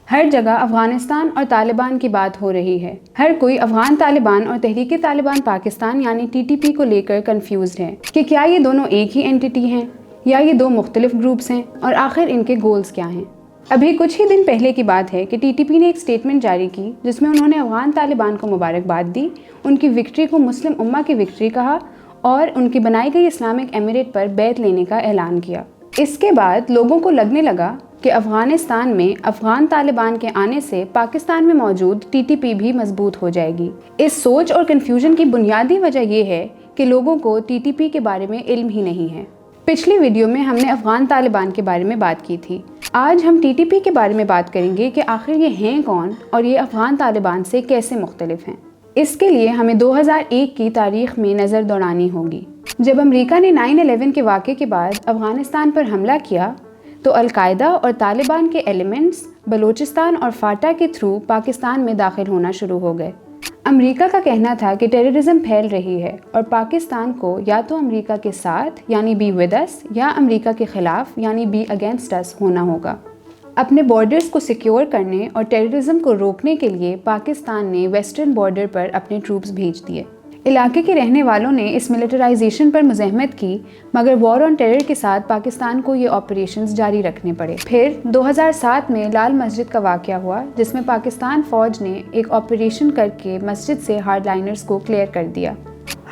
ہر جگہ افغانستان اور طالبان کی بات ہو رہی ہے۔ ہر کوئی افغان طالبان اور تحریک طالبان پاکستان یعنی TTP کو لے کر کنفیوزڈ ہے کہ کیا یہ دونوں ایک ہی اینٹی ہیں یا یہ دو مختلف گروپس ہیں، اور آخر ان کے گولز کیا ہیں۔ ابھی کچھ ہی دن پہلے کی بات ہے کہ TTP نے ایک سٹیٹمنٹ جاری کی جس میں انہوں نے افغان طالبان کو مبارکباد دی، ان کی وکٹری کو مسلم امہ کی وکٹری کہا اور ان کی بنائی گئی اسلامک ایمریٹ پر بیعت لینے کا اعلان کیا۔ اس کے بعد لوگوں کو لگنے لگا کہ افغانستان میں افغان طالبان کے آنے سے پاکستان میں موجود TTP بھی مضبوط ہو جائے گی۔ اس سوچ اور کنفیوژن کی بنیادی وجہ یہ ہے کہ لوگوں کو TTP کے بارے میں علم ہی نہیں ہے۔ پچھلی ویڈیو میں ہم نے افغان طالبان کے بارے میں بات کی تھی۔ آج ہم TTP کے بارے میں بات کریں گے کہ آخر یہ ہیں کون اور یہ افغان طالبان سے کیسے مختلف ہیں۔ اس کے لیے ہمیں 2001 کی تاریخ میں نظر دوڑانی ہوگی۔ جب امریکہ نے 9/11 کے واقعے کے بعد افغانستان پر حملہ کیا تو القاعدہ اور طالبان کے ایلیمنٹس بلوچستان اور فاٹا کے تھرو پاکستان میں داخل ہونا شروع ہو گئے۔ امریکہ کا کہنا تھا کہ ٹیررزم پھیل رہی ہے اور پاکستان کو یا تو امریکہ کے ساتھ یعنی بی ود اس یا امریکہ کے خلاف یعنی بی اگینسٹ اس ہونا ہوگا۔ اپنے بارڈرز کو سیکیور کرنے اور ٹیررزم کو روکنے کے لیے پاکستان نے ویسٹرن بارڈر پر اپنے ٹروپس بھیج دیے۔ علاقے کے رہنے والوں نے اس ملٹرائزیشن پر مزاحمت کی، مگر وار آن ٹیرر کے ساتھ پاکستان کو یہ آپریشنز جاری رکھنے پڑے۔ پھر 2007 میں لال مسجد کا واقعہ ہوا جس میں پاکستان فوج نے ایک آپریشن کر کے مسجد سے ہارڈ لائنرز کو کلیئر کر دیا۔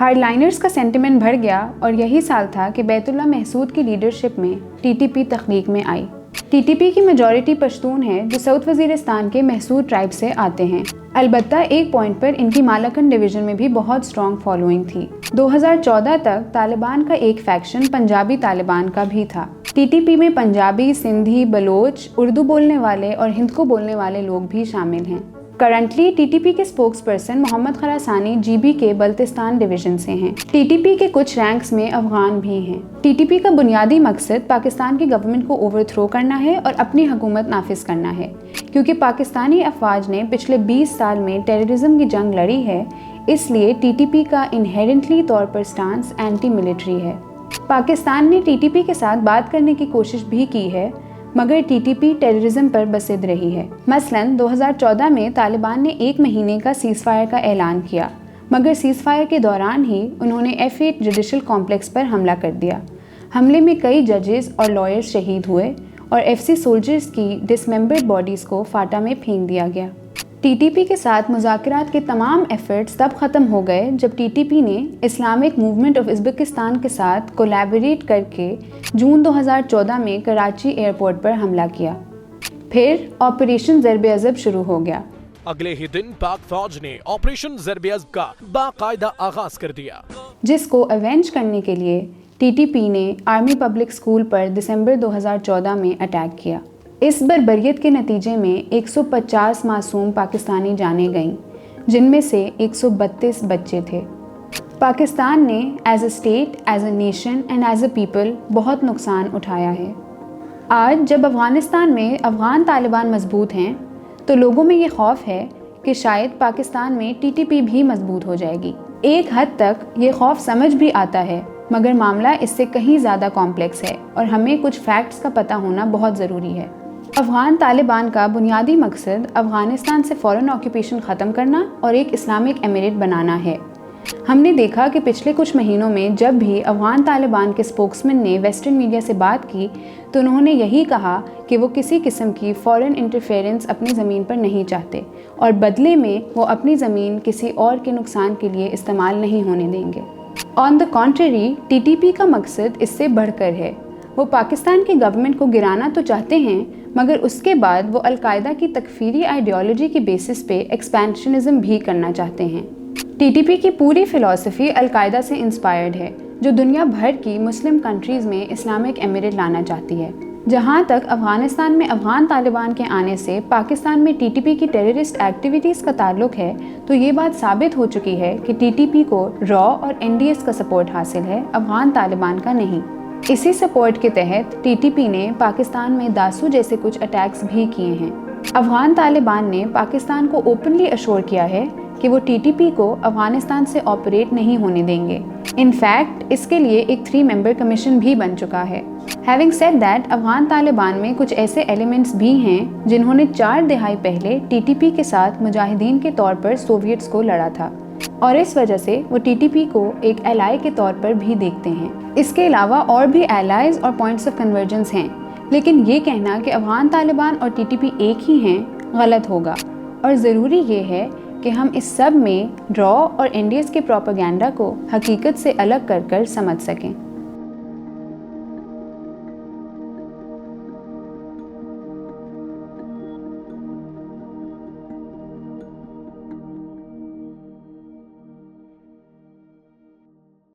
ہارڈ لائنرز کا سینٹیمنٹ بڑھ گیا اور یہی سال تھا کہ بیت اللہ محسود کی لیڈرشپ میں TTP تخلیق میں آئی۔ TTP کی میجورٹی پشتون ہے جو ساؤتھ وزیرستان کے محسود ٹرائب سے آتے ہیں، البتہ ایک پوائنٹ پر ان کی مالاکنڈ ڈویژن میں بھی بہت سٹرونگ فالوئنگ تھی۔ 2014 تک طالبان کا ایک فیکشن پنجابی طالبان کا بھی تھا۔ TTP میں پنجابی، سندھی، بلوچ، اردو بولنے والے اور ہند کو بولنے والے لوگ بھی شامل ہیں۔ کرنٹلی TTP کے اسپوکس پرسن محمد خراسانی GB کے بلتستان ڈویژن سے ہیں۔ TTP کے کچھ رینکس میں افغان بھی ہیں۔ TTP کا بنیادی مقصد پاکستان کی گورنمنٹ کو اوور تھرو کرنا ہے اور اپنی حکومت نافذ کرنا ہے۔ کیونکہ پاکستانی افواج نے پچھلے 20 سال میں ٹیررزم کی جنگ لڑی ہے، اس لیے TTP کا انہیرنٹلی طور پر سٹانس اینٹی ملٹری ہے۔ پاکستان نے TTP کے ساتھ بات کرنے کی کوشش بھی کی ہے، مگر TTP ٹیررزم پر بسد رہی ہے۔ مثلاً 2014 میں طالبان نے 1 مہینے کا سیز فائر کا اعلان کیا، مگر سیز فائر کے دوران ہی انہوں نے F8 جوڈیشل کمپلیکس پر حملہ کر دیا۔ حملے میں کئی ججز اور لائرز شہید ہوئے اور FC سولجرز کی ڈسممبرڈ باڈیز کو فاٹا میں پھینک دیا گیا۔ TTP کے ساتھ مذاکرات کے تمام ایفرٹس تب ختم ہو گئے جب TTP نے اسلامک موومنٹ آف ازبکستان کے ساتھ کولیبریٹ کر کے جون 2014 میں کراچی ایئرپورٹ پر حملہ کیا۔ پھر آپریشن ضرب عضب شروع ہو گیا۔ اگلے ہی دن پاک فوج نے آپریشن ضرب عضب کا باقاعدہ آغاز کر دیا، جس کو ایونج کرنے کے لیے TTP نے آرمی پبلک اسکول پر دسمبر 2014 میں اٹیک کیا۔ اس بربریت کے نتیجے میں 150 معصوم پاکستانی جانیں گئیں، جن میں سے 132 بچے تھے۔ پاکستان نے as a state, as a nation and as a people بہت نقصان اٹھایا ہے۔ آج جب افغانستان میں افغان طالبان مضبوط ہیں تو لوگوں میں یہ خوف ہے کہ شاید پاکستان میں TTP بھی مضبوط ہو جائے گی۔ ایک حد تک یہ خوف سمجھ بھی آتا ہے، مگر معاملہ اس سے کہیں زیادہ کمپلیکس ہے اور ہمیں کچھ فیکٹس کا پتہ ہونا بہت ضروری ہے۔ افغان طالبان کا بنیادی مقصد افغانستان سے فورن آکوپیشن ختم کرنا اور ایک اسلامک ایمریٹ بنانا ہے۔ ہم نے دیکھا کہ پچھلے کچھ مہینوں میں جب بھی افغان طالبان کے اسپوکسمین نے ویسٹرن میڈیا سے بات کی تو انہوں نے یہی کہا کہ وہ کسی قسم کی فورن انٹرفیرنس اپنی زمین پر نہیں چاہتے اور بدلے میں وہ اپنی زمین کسی اور کے نقصان کے لیے استعمال نہیں ہونے دیں گے۔ آن دا کانٹریری، TTP کا مقصد اس سے بڑھ کر ہے۔ وہ پاکستان کی گورنمنٹ کو گرانا تو چاہتے ہیں، مگر اس کے بعد وہ القاعدہ کی تکفیری آئیڈیالوجی کی بیسس پہ ایکسپینشنزم بھی کرنا چاہتے ہیں۔ TTP کی پوری فلسفی القاعدہ سے انسپائرڈ ہے، جو دنیا بھر کی مسلم کنٹریز میں اسلامک ایمریٹ لانا چاہتی ہے۔ جہاں تک افغانستان میں افغان طالبان کے آنے سے پاکستان میں TTP کی ٹیررسٹ ایکٹیویٹیز کا تعلق ہے تو یہ بات ثابت ہو چکی ہے کہ TTP کو را اور NDS کا سپورٹ حاصل ہے، افغان طالبان کا نہیں۔ اسی سپورٹ کے تحت TTP نے پاکستان میں داسو جیسے کچھ اٹیکس بھی کیے ہیں۔ افغان طالبان نے پاکستان کو اوپنلی اشور کیا ہے کہ وہ TTP کو افغانستان سے آپریٹ نہیں ہونے دیں گے۔ ان فیکٹ اس کے لیے ایک 3 ممبر کمیشن بھی بن چکا ہے۔ Having said that, Afghan Taliban میں کچھ ایسے ایلیمنٹس بھی ہیں جنہوں نے 4 دہائی پہلے TTP کے ساتھ مجاہدین کے طور پر سوویٹس کو لڑا تھا، اور اس وجہ سے وہ TTP کو ایک ایلائی کے طور پر بھی دیکھتے ہیں۔ اس کے علاوہ اور بھی ایلائز اور پوائنٹس آف کنورجنس ہیں، لیکن یہ کہنا کہ افغان طالبان اور TTP ایک ہی ہیں غلط ہوگا، اور ضروری یہ ہے کہ ہم اس سب میں را اور NDS کے پروپیگنڈا کو حقیقت سے الگ کر کر سمجھ سکیں۔